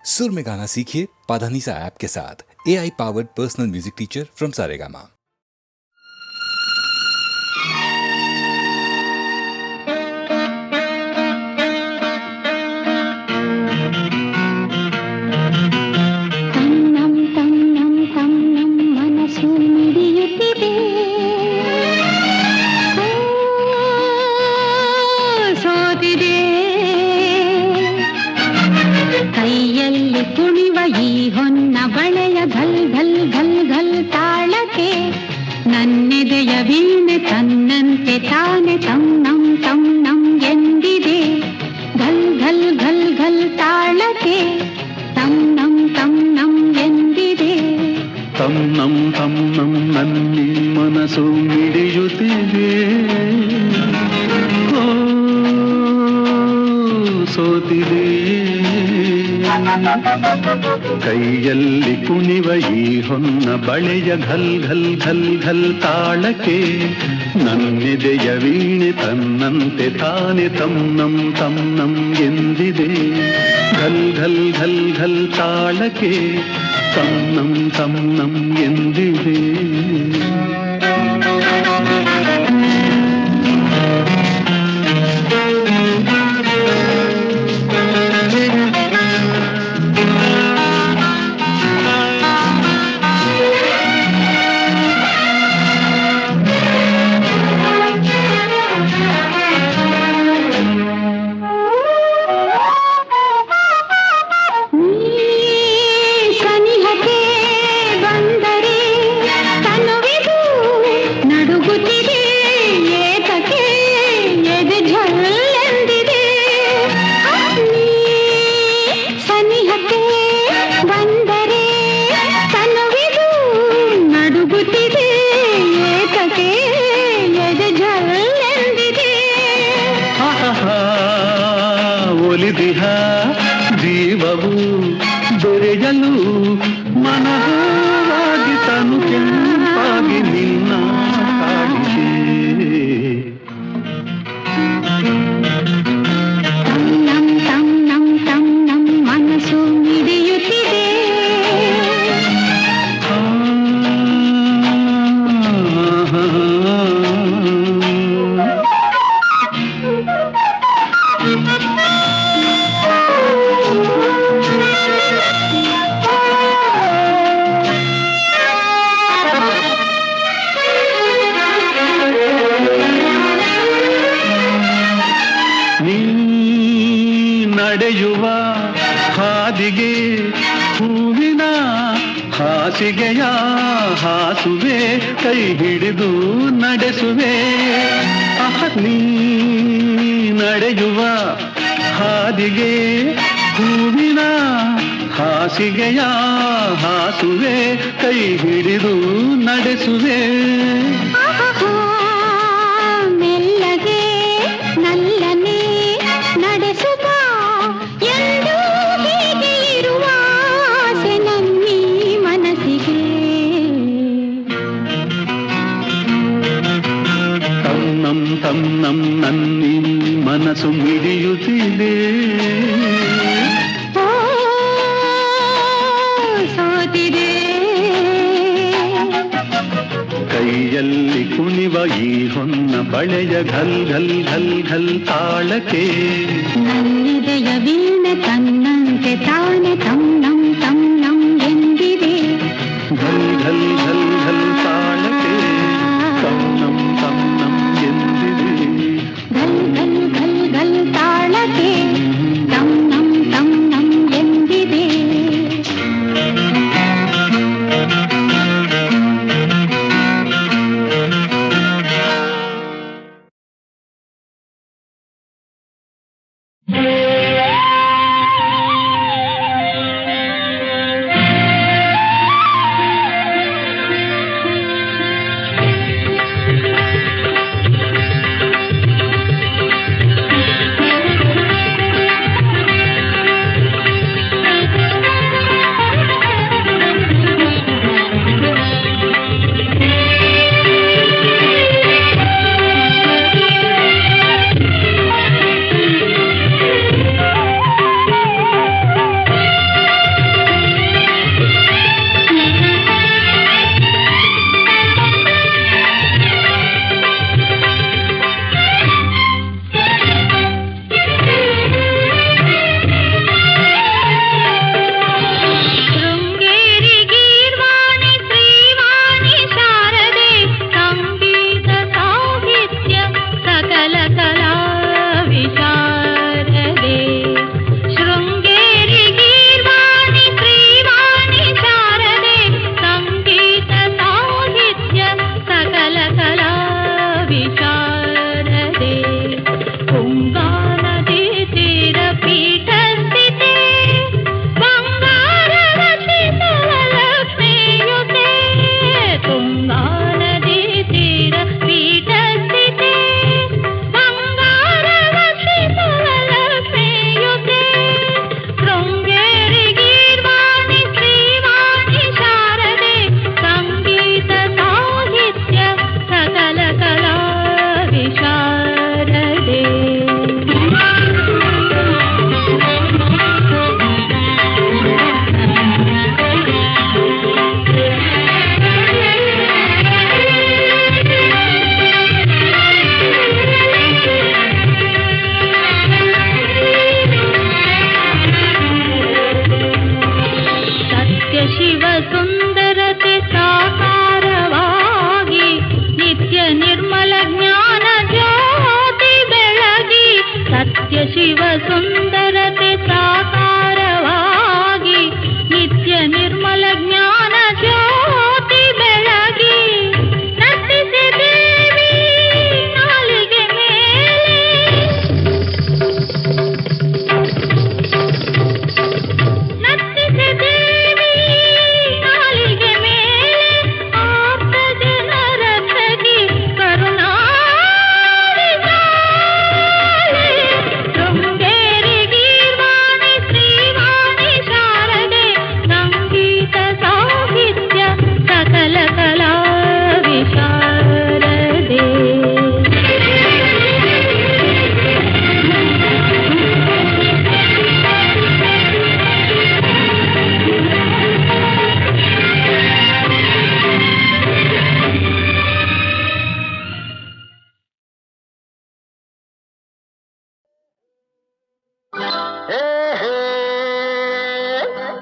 सुर में गाना सीखिए पाधानीसा ऐप के साथ। AI powered personal music teacher from Saregama. ನನ್ನೆದೆಯ ವೀಣೆ ತನ್ನಂತೆ ತಾನೆ ತನ್ನಂ ತನ್ನಂ ಎಂದಿದೆ. ಘಲ್ ಘಲ್ ಘಲ್ ಘಲ್ ತಾಳಕ್ಕೆ ತನ್ನಂ ತನ್ನಂ ಎಂದಿದೆ. ತನ್ನಂ ತನ್ನಂ ನನ್ನಿ ಮನಸ್ಸು ಮಿಡಿಯುತ್ತಿದೆ. ಸೋತಿದೆ ಕೈಯಲ್ಲಿ ಕುಣಿವ ಈ ಹೊನ್ನ ಬಳೆಯ ಘಲ್ ಘಲ್ ಘಲ್ ಘಲ್ ತಾಳಕ್ಕೆ ನನ್ನೆದೆಯ ವೀಣೆ ತನ್ನಂತೆ ತಾನೆ ತನ್ನಂ ತನ್ನಂ ಎಂದಿದೆ. ಘಲ್ ಘಲ್ ಘಲ್ ಘಲ್ ತಾಳಕ್ಕೆ ತನ್ನಂ ತನ್ನಂ ಎಂದಿದೆ. ಒಲಿದಿಹ ಜೀವವು ದೊರೆಯಲು ಮನವಾಗಿ ತನು ಕೆಂಪಾಗಿ ನಿನ್ನ ಕಾಡಿಗೆ. ತನ್ನಂ ತನ್ನಂ ತನ್ನಂ ಮನಸ್ಸು ಮಿಡಿಯುತ್ತಿದೆ. ನಡೆಯುವ ಹಾದಿಗೆ ಹೂವಿನ ಹಾಸಿಗೆಯ ಹಾಸುವೆ ಕೈ ಹಿಡಿದು ನಡೆಸುವೆ. ನೀ ನಡೆಯುವ ಹಾದಿಗೆ ಹೂವಿನ ಹಾಸಿಗೆಯ ಹಾಸುವೆ ಕೈ ಹಿಡಿದು ನಡೆಸುವೆ. ಮೆಲ್ಲಗೆ ನಲ್ಲನೆ ನಡೆಸುವ ಎಂದು ಹೀಗೆ ಇರುವ ಆಸೆ ನನ್ನೀ ಮನಸ್ಸಿಗೆ. ತನ್ನಂ ತನ್ನಂ ನನ್ನಿ ಮನಸ್ಸು ಮಿಡಿಯುತ್ತಿದೆ. ಸೋತಿದೆ ಕೈಯಲ್ಲಿ ಕುಣಿವ ಈ ಹೊನ್ನ ಬಳೆಯ ಘಲ್ ಘಲ್ ಘಲ್ ಘಲ್ ತಾಳಕ್ಕೆ ನನ್ನೆದೆಯ ವೀಣೆ ತನ್ನಂತೆ ತಾನೆ ತನ್ನಂ ತನ್ನಂ ಎಂದಿದೆ. ಘಲ್ ಘಲ್ ಘಲ್ ಘಲ್ ತಾಳಕ್ಕೆ ತನ್ನಂ ತನ್ನಂ ಎಂದಿದೆ. ಘಲ್ ಘಲ್ ಘಲ್ ಘಲ್ ತಾಳಕ್ಕೆ ತನ್ನಂ ತನ್ನಂ ಎಂದಿದೆ.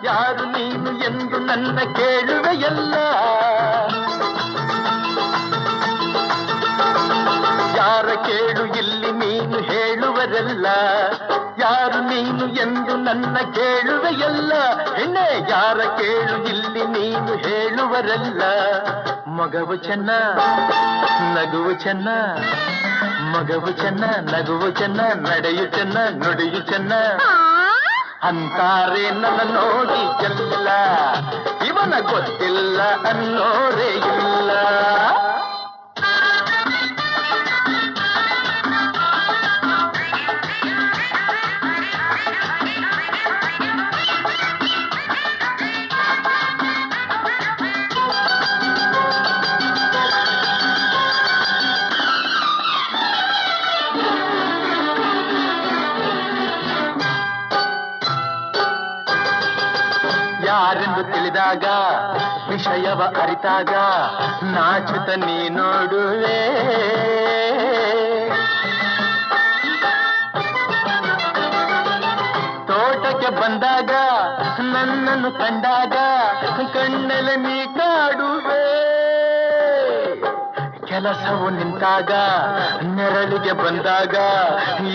ಯಾರು ನೀನು ಎಂದು ನನ್ನ ಕೇಳುವೆಯಲ್ಲ. ಯಾರ ಕೇಳು ಇಲ್ಲಿ ನೀನು ಹೇಳುವರಲ್ಲ. ಯಾರು ನೀನು ಎಂದು ನನ್ನ ಕೇಳುವೆಯಲ್ಲ. ಹೆಣ್ಣೆ ಯಾರ ಕೇಳು ಇಲ್ಲಿ ನೀನು ಹೇಳುವರಲ್ಲ. ಮಗವು ಚೆನ್ನ ನಗುವು ಚೆನ್ನ, ಮಗವು ಚೆನ್ನ ನಗುವು ಚೆನ್ನ, ನಡೆಯು ಚೆನ್ನ ನುಡಿಯು ಚೆನ್ನ ಅಂತಾರೆ ನನ್ನ ನೋಡಿ ಎಲ್ಲ. ಇವನ ಗೊತ್ತಿಲ್ಲ ಅನ್ನೋರೇ ಇಲ್ಲ. ಯಾರೆಂದು ತಿಳಿದಾಗ ವಿಷಯವ ಅರಿತಾಗ ನಾಚುತ್ತ ನೀ ನೋಡುವೆ. ತೋಟಕ್ಕೆ ಬಂದಾಗ ನನ್ನನ್ನು ಕಂಡಾಗ ಕಣ್ಣಲ್ಲಿ ನೀ ಕಾಡುವೆ. ಕೆಲಸವು ನಿಂತಾಗ ನೆರಳಿಗೆ ಬಂದಾಗ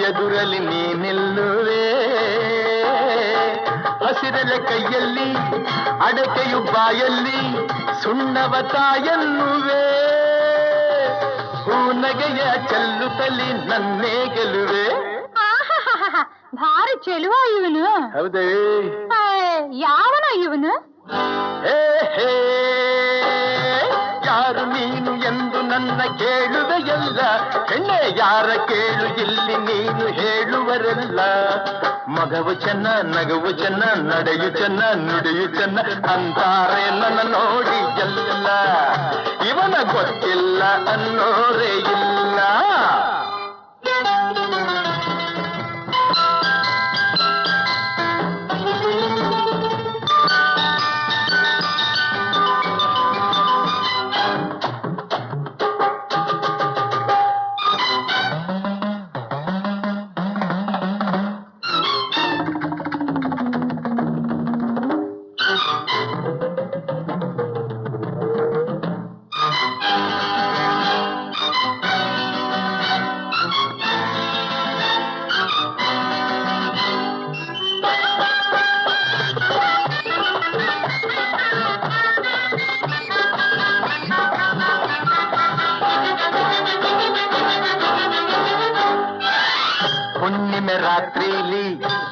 ಎದುರಲ್ಲಿ ನೀ ನಿಲ್ಲುವೆ. ಹಸಿರಲೆ ಕೈಯಲ್ಲಿ ಅಡಕೆಯು ಬಾಯಲ್ಲಿ ಸುಣ್ಣವ ತಾಯನ್ನುವೆ. ಹೂನಗೆಯ ಚೆಲ್ಲುತ್ತಲಿ ನನ್ನೇ ಗೆಲುವೆ. ಭಾರಿ ಚೆಲುವ ಇವನು. ಹೌದೇ? ಯಾವನ ಇವನು? ಯಾರು ನೀನು ಎಂದು ನನ್ನ ಕೇಳುವೆಯಲ್ಲ. ಹೆಣ್ಣೆ ಯಾರ ಕೇಳು ಇಲ್ಲಿ ನೀನು ಹೇಳುವರಲ್ಲ. ಮಗವು ಚೆನ್ನ ನಗುವು ಚೆನ್ನ, ನಡೆಯು ಚೆನ್ನ ನುಡಿಯು ಚೆನ್ನ ಅಂತಾರೆ ನನ್ನ ನೋಡಿ ಎಲ್ಲ. ಇವನ ಗೊತ್ತಿಲ್ಲ ಅನ್ನೋರೇ ಇಲ್ಲ. ಹುಣ್ಣಿಮೆ ರಾತ್ರಿಲಿ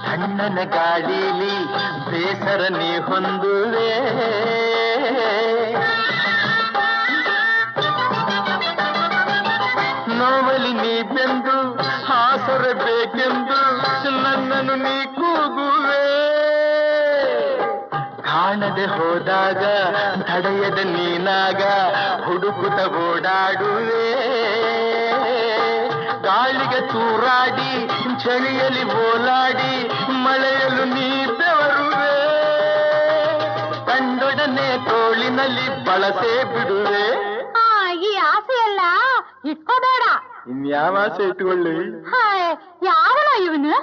ತಣ್ಣನ ಗಾಳಿಲಿ ಬೇಸರ ನೀ ಹೊಂದುವೆ. ನೋವಲಿ ನೀ ಬೆಂದು ಹಾಸರಬೇಕೆಂದು ನನ್ನನ್ನು ನೀ ಕೂಗುವೆ. ಕಾಣದೆ ಹೋದಾಗ ತಡೆಯದ ನೀನಾಗ ಹುಡುಕುತ್ತ ಓಡಾಡುವೆ. ಗಾಳಿಗೆ ತೂರಾಡಿ ಚಳಿಯಲ್ಲಿ ಓಲಾಡಿ ಮಳೆಯಲು ನೀ ಬೆವರುವೆ. ಕಂಡೊಡನೆ ತೋಳಿನಲ್ಲಿ ಬಳಸೇ ಬಿಡುವೆ. ಈ ಆಸೆ ಎಲ್ಲ ಇಟ್ಕೋಬೇಡ. ಇನ್ಯಾವ ಆಸೆ ಇಟ್ಕೊಳ್ಳಿ? ಯಾವನ ಇವನು?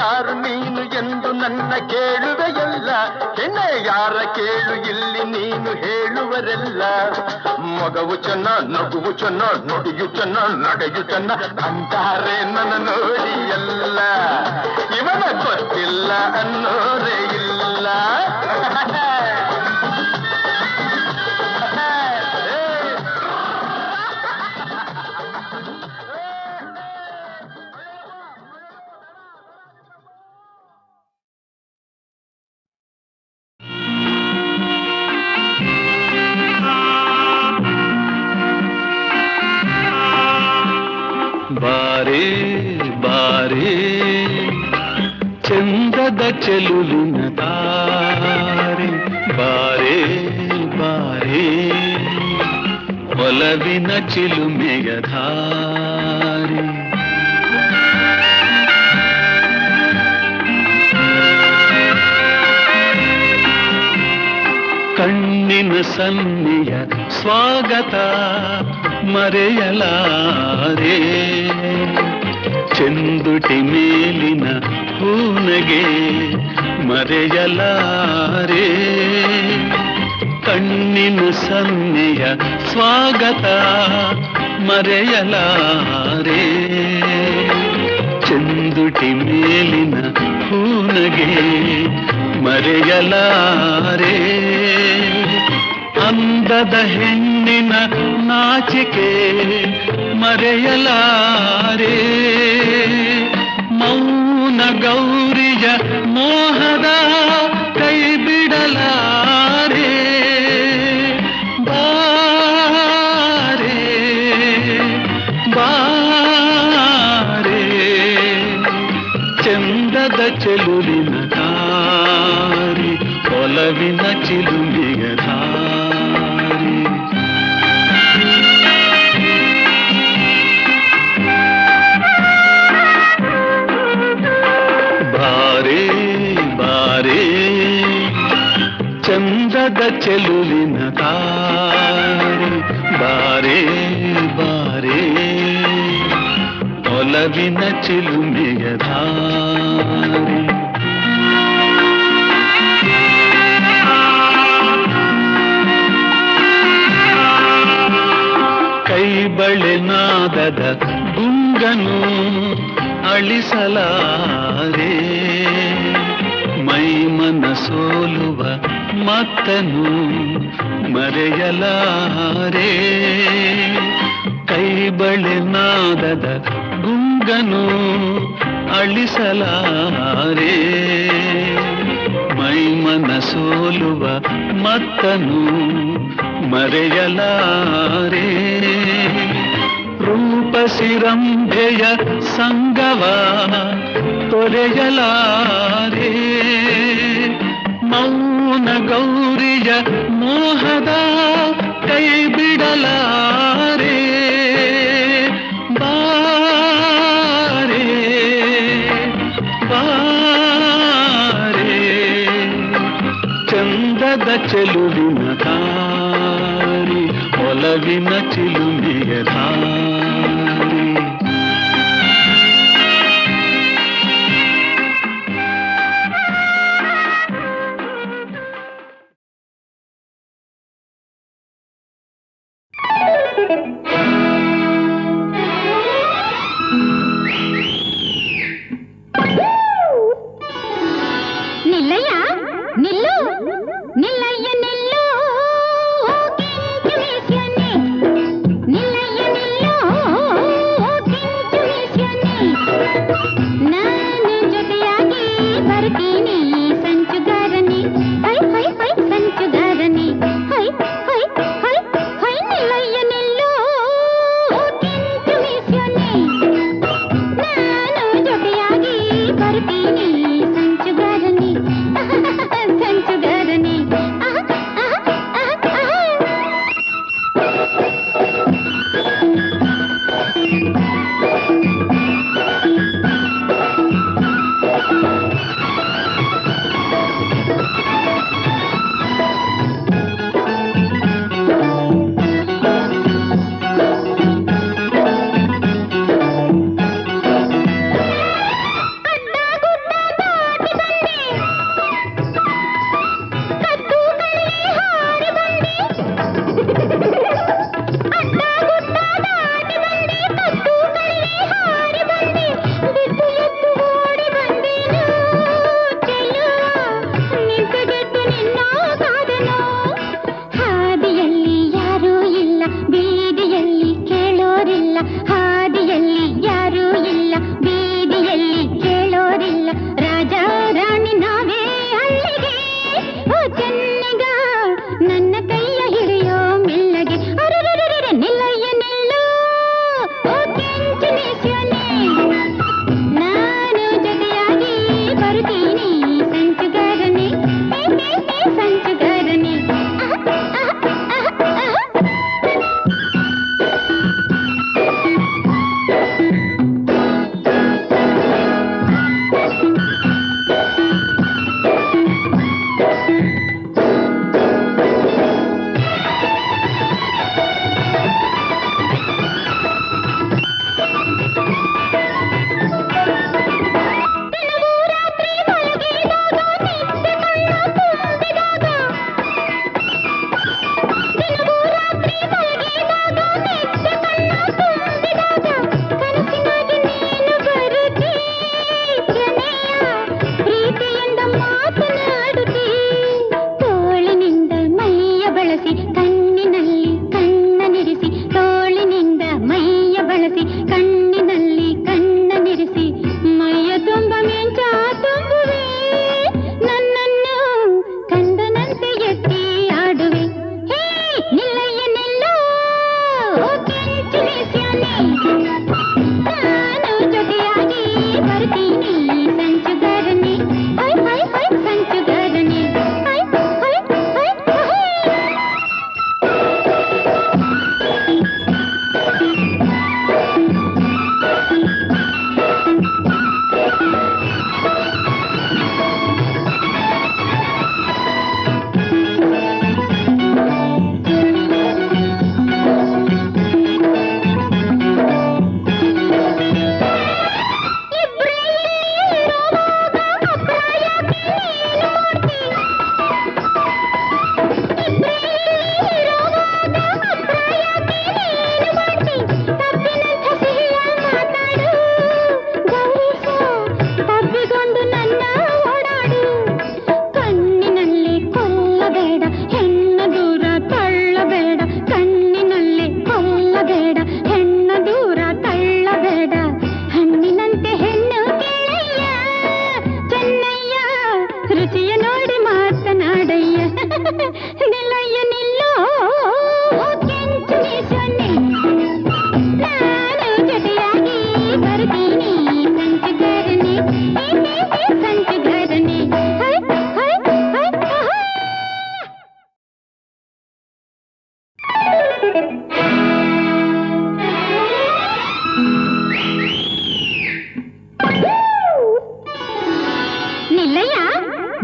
ಯಾರು ನೀನು ಎಂದು ನನ್ನ ಕೇಳುವೆಯಲ್ಲ. ಹೆಣ್ಣೆ ಯಾರ ಕೇಳು ಇಲ್ಲಿ ನೀನು ಹೇಳುವರೆಲ್ಲ. ಮಗವು ಚೆನ್ನ ನಗುವು ಚೆನ್ನ ನುಡಿಯು ಚೆನ್ನ ನಡೆಯು ಚೆನ್ನ ಅಂತಾರೆ ನನ್ನ ನೋಡಿ ಎಲ್ಲ. ಇವನ ಗೊತ್ತಿಲ್ಲ ಅನ್ನೋರೇ ಇಲ್ಲ. ಬಾರೇ ಬಾರೇ ಚಂದದ ಚೆಲುವಿನ ತಾರೆ. ಬಾರೇ ಬಾರೇ ಒಲವಿನ ಚಿಲುಮೆಯ ಧಾರೆ. ಕಣ್ಣಿನ ಸನ್ನಿಯ ಸ್ವಾಗತ ಮರೆಯಲಾರೆ. ಚೆಂದುಟಿ ಮೇಲಿನ ಹೂನ ನಗೆ ಮರೆಯಲಾರೆ ಕಣ್ಣಿನ ಸನ್ನೆಯ ಸ್ವಾಗತ ಮರೆಯಲಾರೆ ಚಂದುಟಿ ಮೇಲಿನ ಹೂನಗೆ ಮರೆಯಲಾರೆ ಅಂದದ ಹೆಣ್ಣಿನ ನಾಚಿಕೆ ಮರೆಯಲಾರೆ ಮೌನ ಗೌರಿಯ ಮೋಹದ ಕೈ ಬಿಡಲಾರೆ ಬಾರೆ ಬಾರೆ ಚಂದದ ಚೆಲುವಿನ ದಾರಿ ಒಲವಿನ ಚಿಲುಮಿಗ ದಾರಿ ಬಾರೆ ಬಾರೆ ಚಂದದ ಚೆಲುವಿನ ದಾರಿ ಬಾರೆ ಬಾರೆ ಒಲವಿನ ಚಿಲುಮೆಯ ದಾರಿ ಕೈ ಬಳೆನಾದದ ಗುಂಗನು ಅಳಿಸಲಾರೆ ಮೈ ಮನ ಸೋಲುವ ಮತ್ತನು ಮರೆಯಲಾರೆ ಕೈ ಬಳೆನಾದದ ಗುಂಗನು ಅಳಿಸಲಾರೆ ಮೈ ಮನ ಸೋಲುವ ಮತ್ತನು ಮರೆಯಲಾರೆ ರೂಪಸಿರಂಭೆಯ ಸಂಗವ ತೊರೆಯಲಾರೆ ಮೌನ ಗೌರಿಯ ಮೋಹದ ಕೈ ಬಿಡಲಾರೆ ಬಾರೆ ಬಾರೆ ಚಂದದ ಚೆಲುವಿನ ದಾರಿ ಒಲವಿನ ಚಿಲುಮೆಯ ದಾರಿ ನಿಲ್ಲಯ್ಯ ನಿಲ್ಲು ನಿಲ್ಲಯ್ಯ ನಿಲ್ಲು ಕೆಂಚು ಮೀಸ್ಯನೆ ನಿಲ್ಲಯ್ಯ ನಿಲ್ಲು ಕೆಂಚು ಮೀಸ್ಯನೆ ನಾನು ಜೊತೆಯಾಗಿ ಬರ್ತೀನಿ ಸಂಚುಗಾರನೆ ಹೈ ಹೈ ಹೈ ಸಂಚುಗಾರನೆ ಹೈ ಹೈ ಹೈ ಹೈ ನಿಲ್ಲಯ್ಯ ನಿಲ್ಲು ಕೆಂಚು ಮೀಸ್ಯನೆ ನಾನು ಜೊತೆಯಾಗಿ ಬರ್ತೀನಿ ಸಂಚುಗಾರನೆ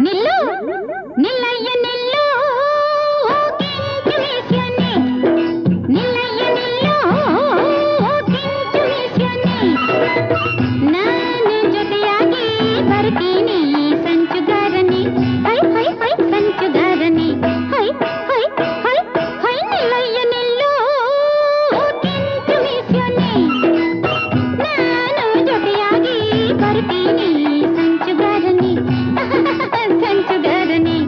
ನಿಲ್ಲು ನಿಲ್ಲಯ್ಯ ನಿಲ್ಲು ಕೆಂಚು ಮೀಸ್ಯನೆ ನಿಲ್ಲಯ್ಯ ನಿಲ್ಲು ಕೆಂಚು ಮೀಸ್ಯನೆ ನಾನು ಜೊತೆಯಾಗಿ ಬರ್ತೀನಿ ಸಂಚುಗಾರನಿ ಹೈ ಹೈ ಹೈ ಸಂಚುಗಾರನಿ ಹೈ ಹೈ ಹೈ ಹೈ ನಿಲ್ಲಯ್ಯ ನಿಲ್ಲು ಕೆಂಚು ಮೀಸ್ಯನೆ ನಾನು ಜೊತೆಯಾಗಿ ಬರ್ತೀನಿ ಸಂಚುಗಾರನಿ ಸಂಚುಗಾರನಿ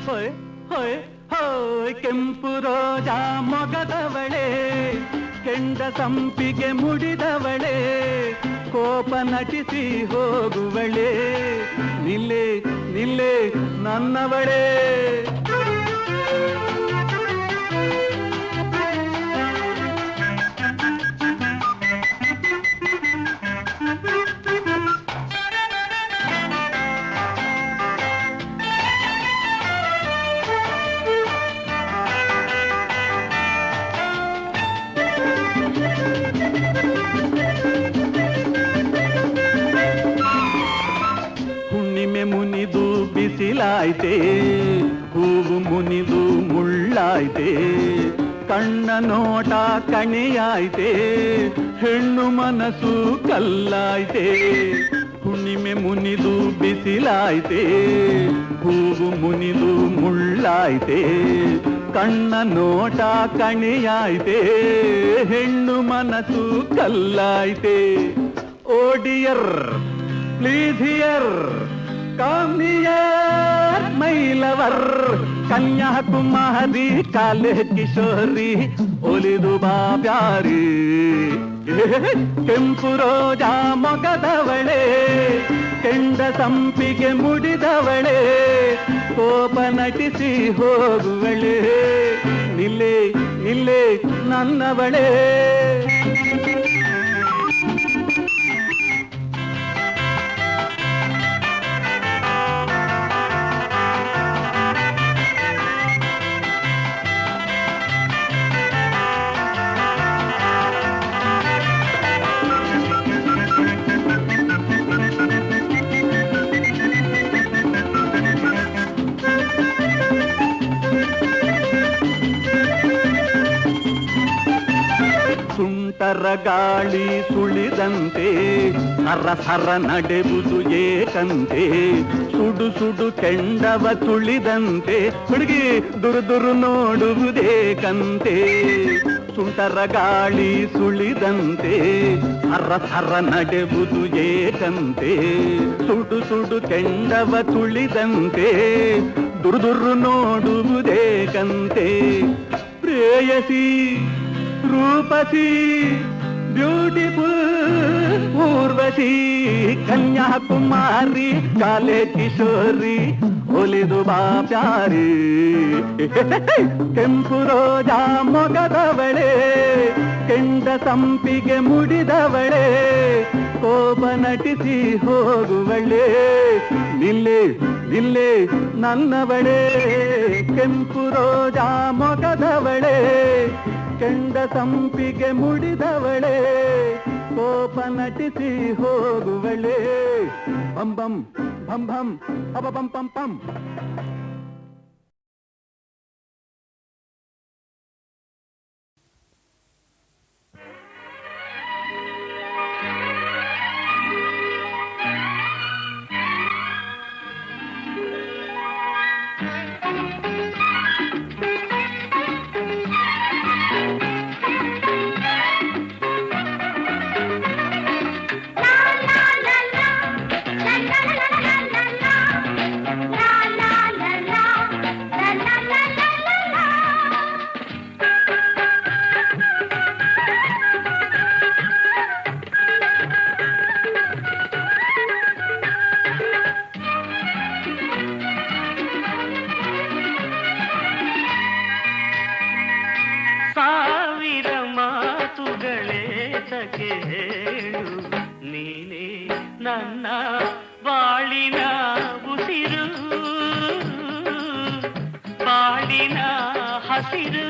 ಹೊಯ್ ಹೊಯ್ ಹೋಯ್ ಕೆಂಪು ರೋಜಾ ಮೊಗದವಳೆ ಕೆಂಡ ಸಂಪಿಗೆ ಮುಡಿದವಳೆ ಕೋಪ ನಟಿಸಿ ಹೋಗುವಳೆ ನಿಲ್ಲೆ ನಿಲ್ಲೆ ನನ್ನವಳೇ ಕಲ್ಲಾಯ್ತೆ ಹೂವು ಮುನಿದು ಮುಳ್ಳಾಯ್ತೆ ಕಣ್ಣ ನೋಟ ಕಣೆಯಾಯ್ತೆ ಹೆಣ್ಣು ಮನಸ್ಸು ಕಲ್ಲಾಯ್ತೆ ಹುಣ್ಣಿಮೆ ಮುನಿದು ಬಿಸಿಲಾಯ್ತೆ ಹೂವು ಮುನಿದು ಮುಳ್ಳಾಯ್ತೆ ಕಣ್ಣ ನೋಟ ಕಣೆಯಾಯ್ತೆ ಹೆಣ್ಣು ಮನಸ್ಸು ಕಲ್ಲಾಯ್ತೆ oh dear please here come here my lover Kanyakumari ಕಾಲೆ ಕಿಶೋರಿ ಒಲಿದು ಬಾ ಪ್ಯಾರಿ ಕೆಂಪು ರೋಜಾ ಮೊಗದವಳೆ ಕೆಂಡ ಸಂಪಿಗೆ ಮುಡಿದವಳೆ ಕೋಪ ನಟಿಸಿ ಹೋಗುವಳೆ ನಿಲ್ಲೆ ನಿಲ್ಲೆ ನನ್ನವಳೆ ಸುಂಟರ ಗಾಳಿ ಸುಳಿದಂತೆ ಸರಸರ ನಡೆಬುದು ಏಕಂತೆ ಸುಡು ಸುಡು ಕೆಂಡವ ತುಳಿದಂತೆ ಹುಡುಗಿ ದುರು ನೋಡುವುದೇಕಂತೆ ಸುಂಟರ ಗಾಳಿ ಸುಳಿದಂತೆ ಸರಸರ ನಡೆಬುದು ಏಕಂತೆ ಸುಡು ಸುಡು ಕೆಂಡವ ತುಳಿದಂತೆ ದುರು ನೋಡುವುದೇಕಂತೆ ಪ್ರೇಯಸಿ ರೂಪಸಿ ಬ್ಯೂಟಿಫುಲ್ ಊರ್ವಶಿ ಕನ್ಯಾಕುಮಾರಿ ಕಾಲೆ ಕಿಶೋರಿ ಒಲಿದು ಬಾ ಪ್ಯಾರಿ ಕೆಂಪು ರೋಜಾ ಮೊಗದವಳೆ ಕೆಂಡ ಸಂಪಿಗೆ ಮುಡಿದವಳೆ ಕೋಪ ನಟಿಸಿ ಹೋಗುವಳೆ ನಿಲ್ಲೆ ನಿಲ್ಲೆ ನನ್ನವಳೆ ಕೆಂಪು ರೋಜಾ ಮೊಗದವಳೆ ಕೆಂಡ ಸಂಪಿಗೆ ಮುಡಿದವಳೆ ಕೋಪ ನಟಿಸಿ ಹೋಗುವಳೆ ಬಂ ಬಂ ಭಂ ಭಂ ಅಬ ಬಂ ಪಂ ಪಂ ಸಾವಿರ ಮಾತುಗಳೇ ತಗೆ ಹೇಳು ನೀನೇ ನನ್ನ ಬಾಳಿನ ಉಸಿರು ಬಾಳಿನ ಹಸಿರು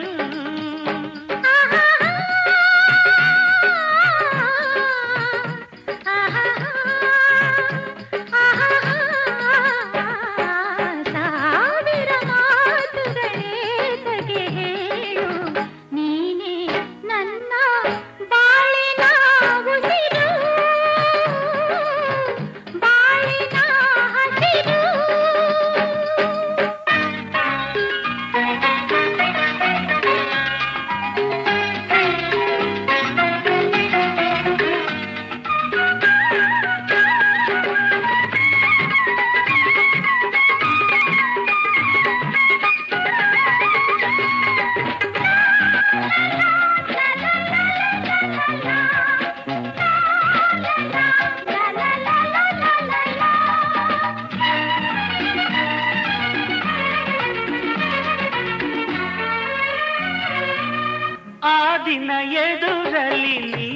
ದಿನ ಎದುರಲ್ಲಿ ನೀ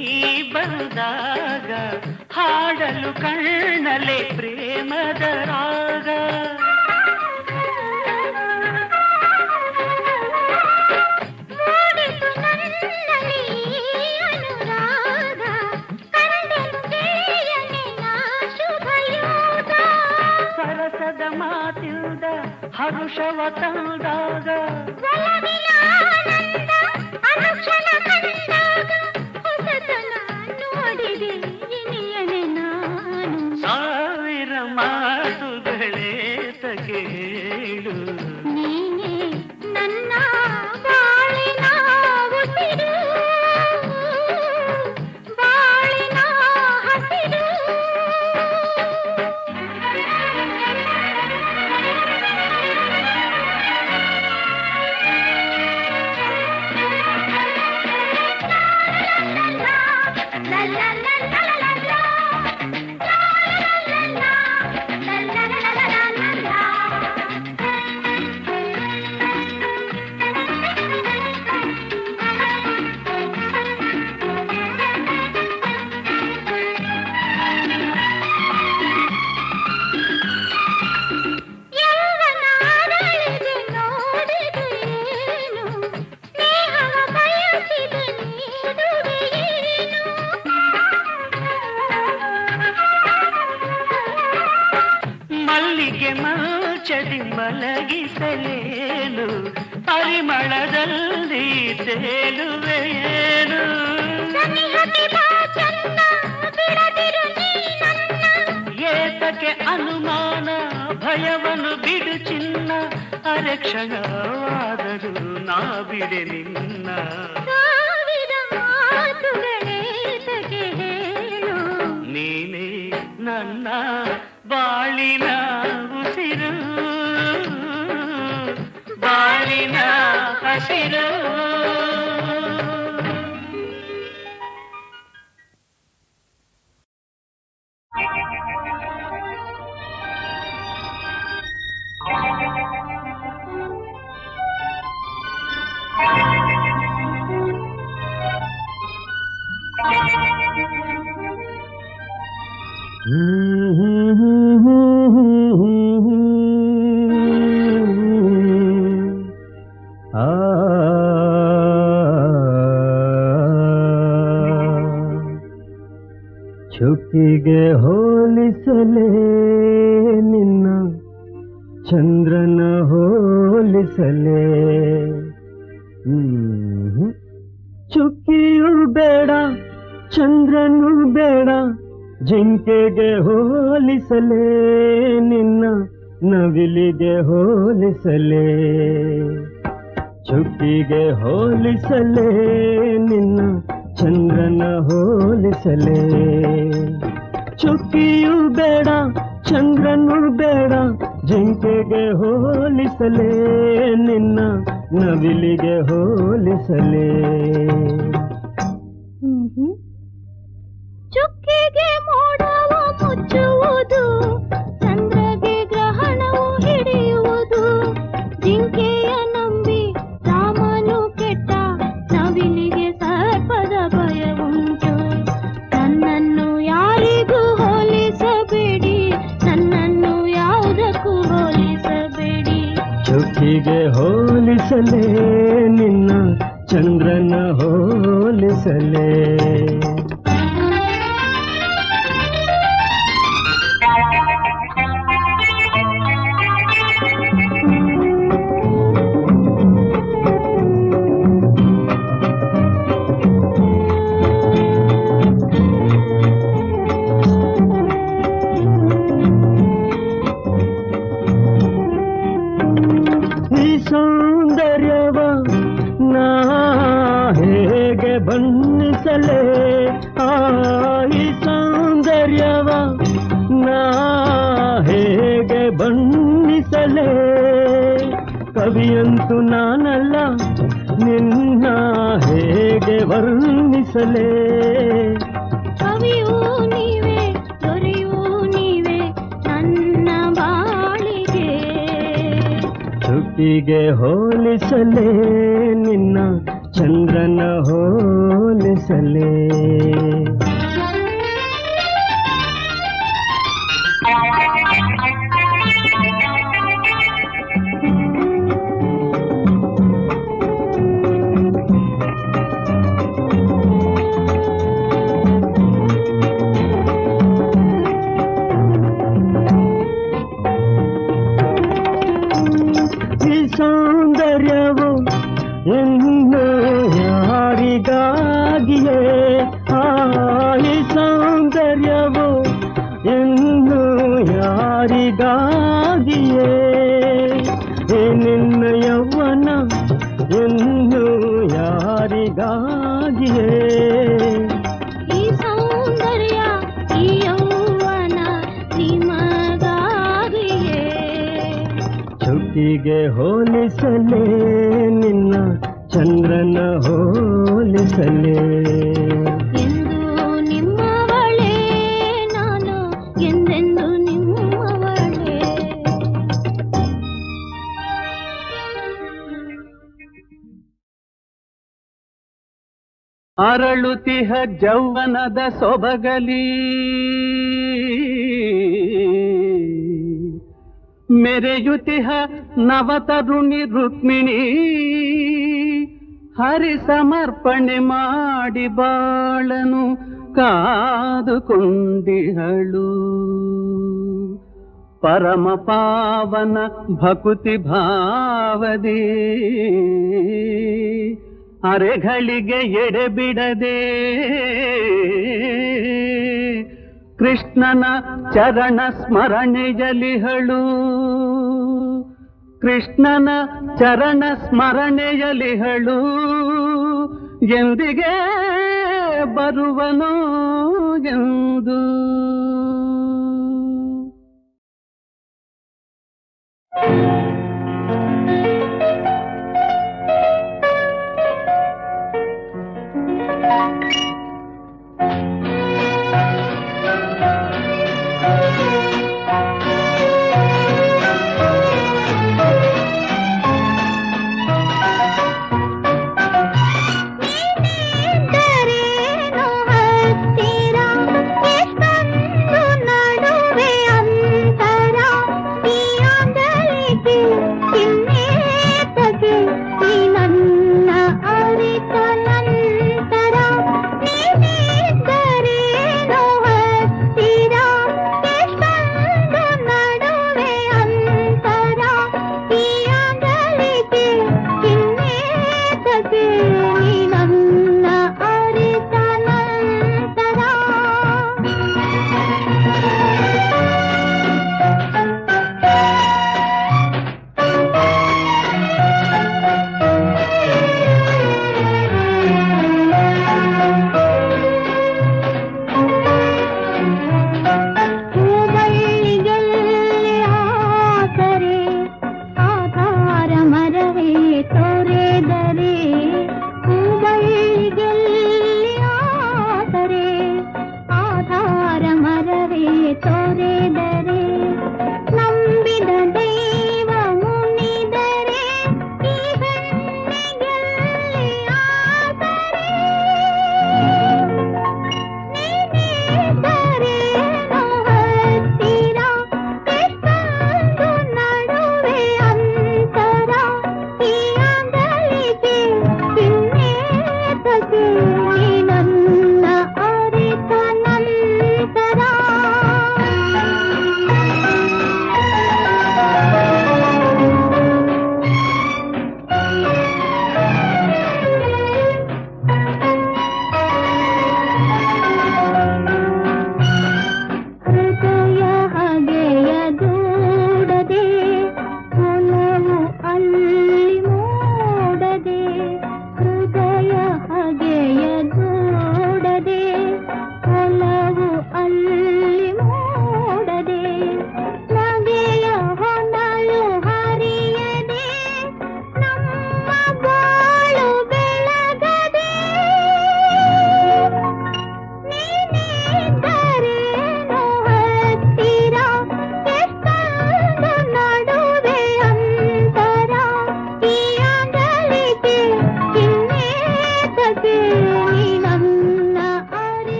ಬಂದಾಗ ಹಾಡಲು ಕಣ್ಣಲೆ ಪ್ರೇಮದ ರಾಗ ಸರಸದ ಮಾತಿಲ್ದ ಸುಖವ ತಂದಾಗ ಒಲವಿನ ಆನಂದ ಅನುಕ್ಷಣ ಕಂಡಾಗ ಹೊಸತನ ನೋಡಿದೆ ಇನಿಯನೆ ನಾನು. ಸಾವಿರ ಮಾತುಗಳೇ ತಗೆ ಹೇಳು, ನೀನೇ ನನ್ನ ಬಾಳಿನ ಉಸಿರು, ಬಾಳಿನ ಹಸಿರು. ಯೌವನಾರಳಿಗೆ ನೋಡಿದೆ ಏನು, ಸ್ನೇಹವ ಬಯಸಿದೆ ನೀಡುವೆ ಏನು. ಮಲ್ಲಿಗೆ ಮಂಚದಿ ಮಲಗಿಸಲೇನು, ಪರಿಮಳದಲ್ಲಿ ತೇಲುವೆಯೇನು. ಸನಿಹಕ್ಕೆ ಬಾ ಚನ್ನ, ಬಿಡದಿರು ನೀ ನನ್ನ. ಏತಕ್ಕೆ ಅನುಮಾನ, ಭಯವನ್ನು ಬಿಡು ಚಿನ್ನ, ಅರೆಕ್ಷಣವಾದರೂ ನಾ ಬಿಡೆ ನಿನ್ನ. ಸಾವಿರ ಮಾತುಗಳೇತಕ್ಕೆ ಹೇಳು, ನೀನೇ ನನ್ನ ಬಾಳಿನ ಉಸಿರು, ಬಾಳಿನ ಹಸಿರು. ಚುಕ್ಕಿಗೆ ಹೋಲಿಸಲೇ ನಿನ್ನ ಚಂದ್ರನ ಹೋಲಿಸಲೇ. ಚುಕ್ಕಿಯು ಬೇಡ ಚಂದ್ರನು ಬೇಡ, ಜಿಂಕೆಗೆ ಹೋಲಿಸಲೇ ನಿನ್ನ ನವಿಲಿಗೆ ಹೋಲಿಸಲೇ. ಚುಕ್ಕಿಗೆ ಹೋಲಿಸಲೇ ನಿನ್ನ ಚಂದ್ರನ ಹೋಲಿಸಲೇ. ಚುಕ್ಕಿಯು ಬೇಡ ಚಂದ್ರನು ಬೇಡ, ಜಿಂಕೆಗೆ ಹೋಲಿಸಲೇ ನಿನ್ನ ನವಿಲಿಗೆ ಹೋಲಿಸಲೇ. ಚುಕ್ಕಿಗೆ ಮೋಡವು ಮುಚ್ಚುವುದು, ಚಂದ್ರಗೆ ಗ್ರಹಣವು ಹಿಡಿಯುವುದು. ಜಿಂಕೆಯ ನಂಬಿ ರಾಮನು ಕೆಟ್ಟ, ನವಿಲಿಗೆ ಸರ್ಪದ ಭಯವುಂಟು. ನನ್ನನ್ನು ಯಾರಿಗೂ ಹೋಲಿಸಬೇಡಿ, ನನ್ನನ್ನು ಯಾವುದಕ್ಕೂ ಹೋಲಿಸಬೇಡಿ. ಚುಕ್ಕಿಗೆ ಹೋಲಿಸಲೇ ನಿನ್ನ ಚಂದ್ರನ ಹೋಲಿಸಲೇ. ಈ ಸೌಂದರ್ಯವ ನಾ ಹೇಗೆ ಬಣ್ಣಿಸಲೇ, ಈ ಸೌಂದರ್ಯವ ನಾ ಹೇಗೆ ಬಣ್ಣಿಸಲೇ. ಕವಿಯಂತೂ ನಾನಲ್ಲ, ನಿನ್ನ ಹೇಗೆ ವರ್ಣಿಸಲೇ. ಕವಿಯೂ ನೀವೇ, ದೊರೆಯೂ ನೀವೇ ನನ್ನ ಬಾಳಿಗೆ. ಚುಕ್ಕಿಗೆ ಹೋಲಿಸಲೇ ನಿನ್ನ ಚಂದ್ರನ ಹೋಲಿಸಲೇ. ಈ ಸೌಂದರ್ಯವು ಇನ್ನು ಯಾರಿಗಾಗಿಯೇ ಈ ಸೌಂದರ್ಯವು ಇನ್ನು ಯಾರಿಗಾಗಿಯೇ ಈ ನಿನ್ನ ಯೌವನ ಇನ್ನು ಯಾರಿಗಾಗಿಯೇ ಈ ಸೌಂದರ್ಯ ಈ ಯೌವನ ನಿಮಗಾಗಿಯೇ ಚುಕ್ಕಿಗೆ ಹೋಲಿಸಲೇ ನಿನ್ನ ಚಂದ್ರನ ಹೋಲಿಸಲೇ ಎಂದು ನಿಮ್ಮವಳೇ ನಾನು ಎಂದೆಂದು ನಿಮ್ಮವಳೇ ಅರಳುತಿಹ ಜೌವನದ ಸೊಬಗಲಿ ಮೆರೆಯುತಿಹ ನವತರುಣಿ ರುಕ್ಮಿಣಿ ಹರಿ ಸಮರ್ಪಣೆ ಮಾಡಿ ಬಾಳನು ಕಾದುಕೊಂಡಿಹಳು ಪರಮ ಪಾವನ ಭಕುತಿ ಭಾವದಿ ಅರೆಗಳಿಗೆ ಎಡೆಬಿಡದೆ ಕೃಷ್ಣನ ಚರಣ ಸ್ಮರಣೆಯಲಿಹಳು ಕೃಷ್ಣನ ಚರಣ ಸ್ಮರಣೆಯಲಿಹಳು ಎಂದಿಗೆ ಬರುವನು ಎಂದು